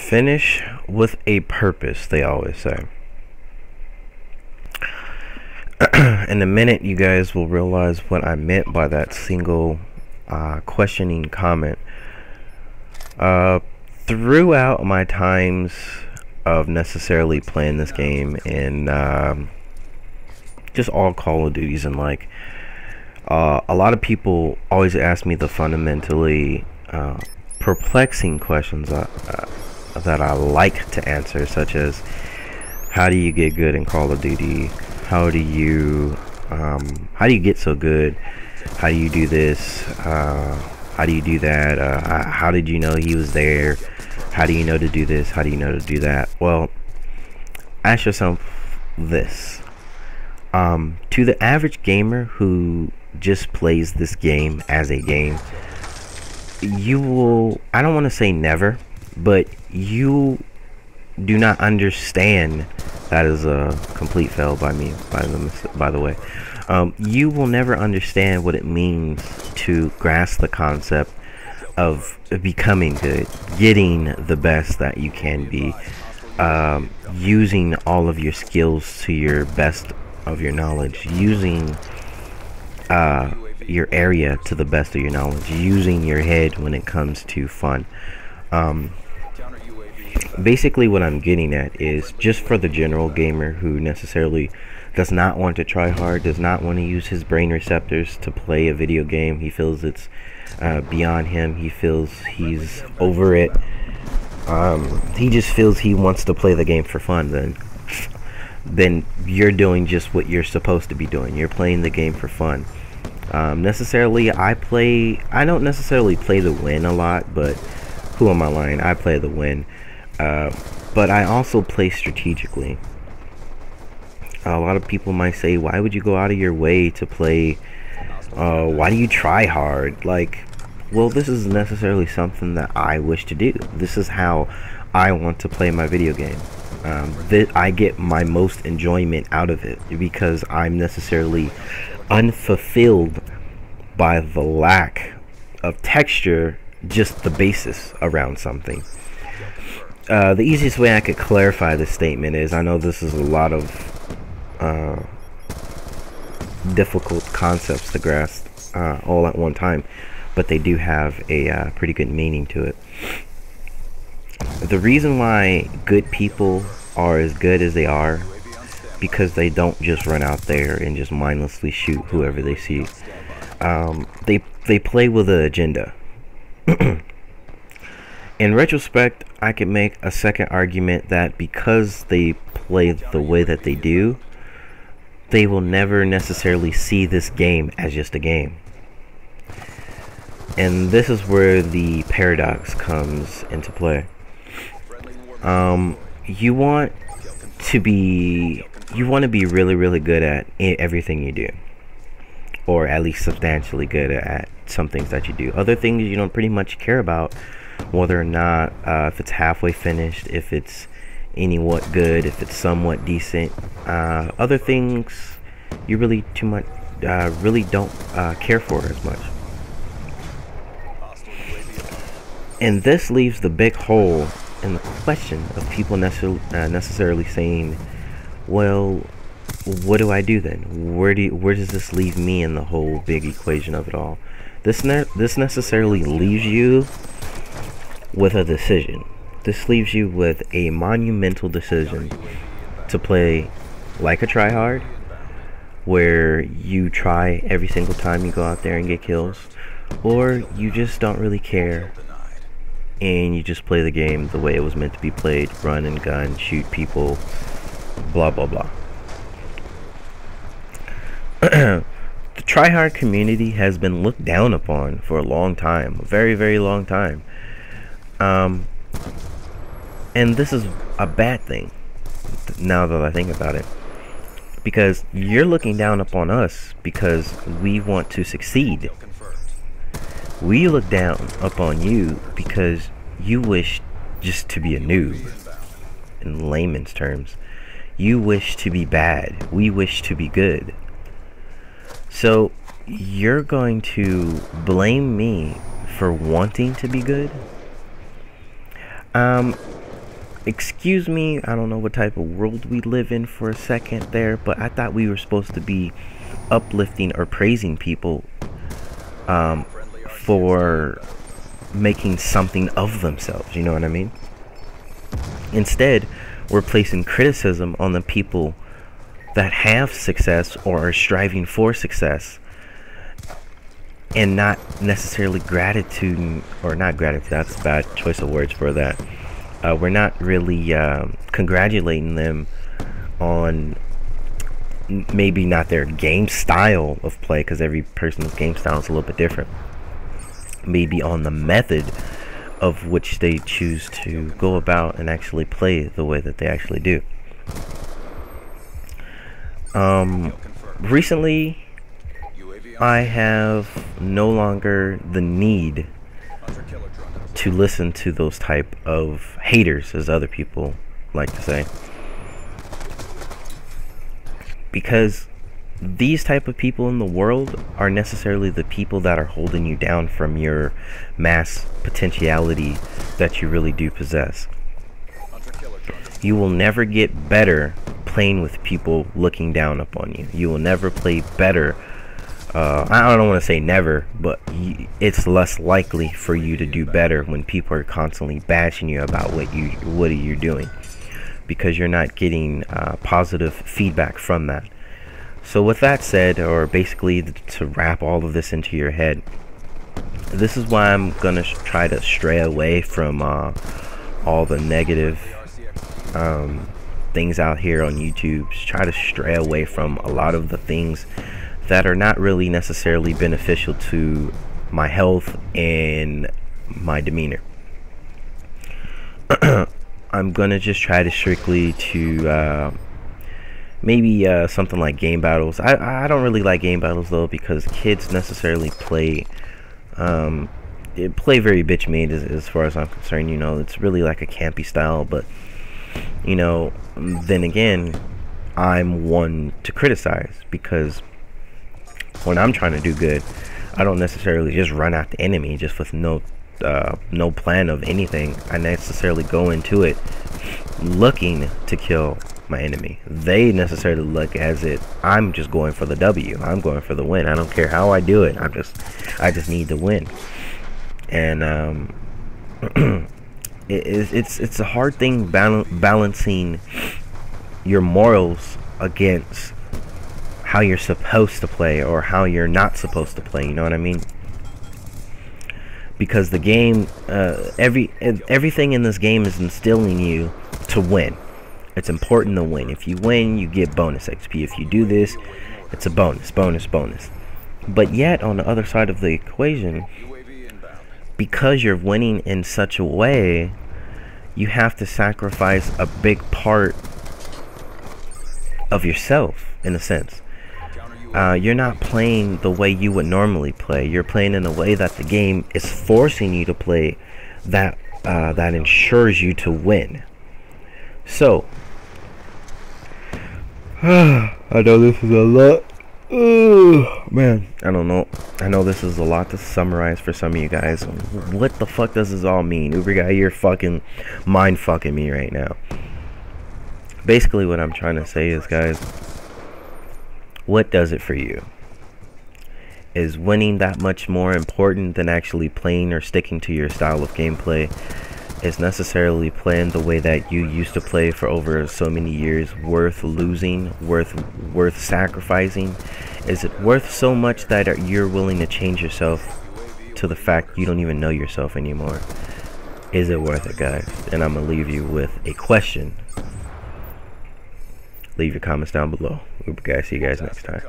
Finish with a purpose, they always say. In a minute, you guys will realize what I meant by that single questioning comment. Throughout my times of necessarily playing this game and just all Call of Duties and a lot of people always ask me the fundamentally perplexing questions that I like to answer, such as how do you get good in Call of Duty? How do you get so good? How do you do this? How do you do that? How did you know he was there? How do you know to do this? How do you know to do that? Well, ask yourself this. To the average gamer who just plays this game as a game, you will, I don't want to say never, but you do not understand. That is a complete fail by me, by the way. You will never understand what it means to grasp the concept of becoming good, getting the best that you can be, using all of your skills to your best of your knowledge, using your area to the best of your knowledge, using your head when it comes to fun. Basically what I'm getting at is, just for the general gamer who necessarily does not want to try hard, does not want to use his brain receptors to play a video game, he feels it's beyond him, he feels he's over it, he just feels he wants to play the game for fun, then you're doing just what you're supposed to be doing. You're playing the game for fun. Necessarily, I don't necessarily play to win a lot, but who am I lying? I play to win. But I also play strategically. A lot of people might say, why would you go out of your way to play? Why do you try hard? Well, this is necessarily something that I wish to do. This is how I want to play my video game. I get my most enjoyment out of it because I'm necessarily unfulfilled by the lack of texture, just the basis around something. The easiest way I could clarify this statement is, I know this is a lot of difficult concepts to grasp all at one time, but they do have a pretty good meaning to it. The reason why good people are as good as they are, because they don't just run out there and just mindlessly shoot whoever they see. They play with an agenda. In retrospect, I could make a second argument that because they play the way that they do, they will never necessarily see this game as just a game. And this is where the paradox comes into play. You want to be really, really good at everything you do, or at least substantially good at some things that you do. Other things you don't pretty much care about, whether or not if it's halfway finished, if it's anywhat good, if it's somewhat decent. Other things you really really don't care for as much. And this leaves the big hole in the question of people necessarily saying, well, what do I do then? Where does this leave me in the whole big equation of it all? This necessarily leaves you with a decision. This leaves you with a monumental decision to play like a tryhard, where you try every single time you go out there and get kills, or you just don't really care and you just play the game the way it was meant to be played, run and gun, shoot people, blah blah blah. The tryhard community has been looked down upon for a long time, a very, very long time. And this is a bad thing, now that I think about it, because you're looking down upon us because we want to succeed. We look down upon you because you wish just to be a noob, in layman's terms. You wish to be bad. We wish to be good. So you're going to blame me for wanting to be good? excuse me, I don't know what type of world we live in for a second there, but I thought we were supposed to be uplifting or praising people for making something of themselves, you know what I mean? Instead, we're placing criticism on the people that have success or are striving for success, and not necessarily gratitude, or not gratitude, that's a bad choice of words for that. We're not really congratulating them on maybe not their game style of play, because every person's game style is a little bit different. Maybe on the method of which they choose to go about and actually play the way that they actually do. Recently, I have no longer the need to listen to those type of haters, as other people like to say, because these type of people in the world are necessarily the people that are holding you down from your mass potentiality that you really do possess. You will never get better playing with people looking down upon you. You will never play better. I don't want to say never, but it's less likely for you to do better when people are constantly bashing you about what you're doing, because you're not getting positive feedback from that. So with that said, or basically to wrap all of this into your head, this is why I'm gonna try to stray away from all the negative things out here on YouTube. Just try to stray away from a lot of the things that are not really necessarily beneficial to my health and my demeanor. I'm gonna just try to strictly to maybe something like game battles. I don't really like game battles though, because kids necessarily play very bitch made as far as I'm concerned. You know, it's really like a campy style, but you know, then again, I'm one to criticize, because when I'm trying to do good, I don't necessarily just run at the enemy just with no plan of anything. I necessarily go into it looking to kill my enemy. They necessarily look as it I'm just going for the W. I'm going for the win. I don't care how I do it. I just need to win. And it's a hard thing balancing your morals against how you're supposed to play or how you're not supposed to play, you know what I mean? Because the game, everything in this game is instilling you to win. It's important to win. If you win, you get bonus XP. If you do this, it's a bonus. But yet, on the other side of the equation, because you're winning in such a way, you have to sacrifice a big part of yourself, in a sense. You're not playing the way you would normally play. You're playing in a way that the game is forcing you to play, that ensures you to win. So, I know this is a lot. Man, I don't know. I know this is a lot to summarize for some of you guys. What the fuck does this all mean? Uber guy, you're fucking mind fucking me right now. Basically, what I'm trying to say is, guys, what does it for you? Is winning that much more important than actually playing or sticking to your style of gameplay? Is necessarily playing the way that you used to play for over so many years worth losing, worth sacrificing? Is it worth so much that you're willing to change yourself to the fact you don't even know yourself anymore? Is it worth it, guys? And I'm gonna leave you with a question. Leave your comments down below. Guys, see you guys next time.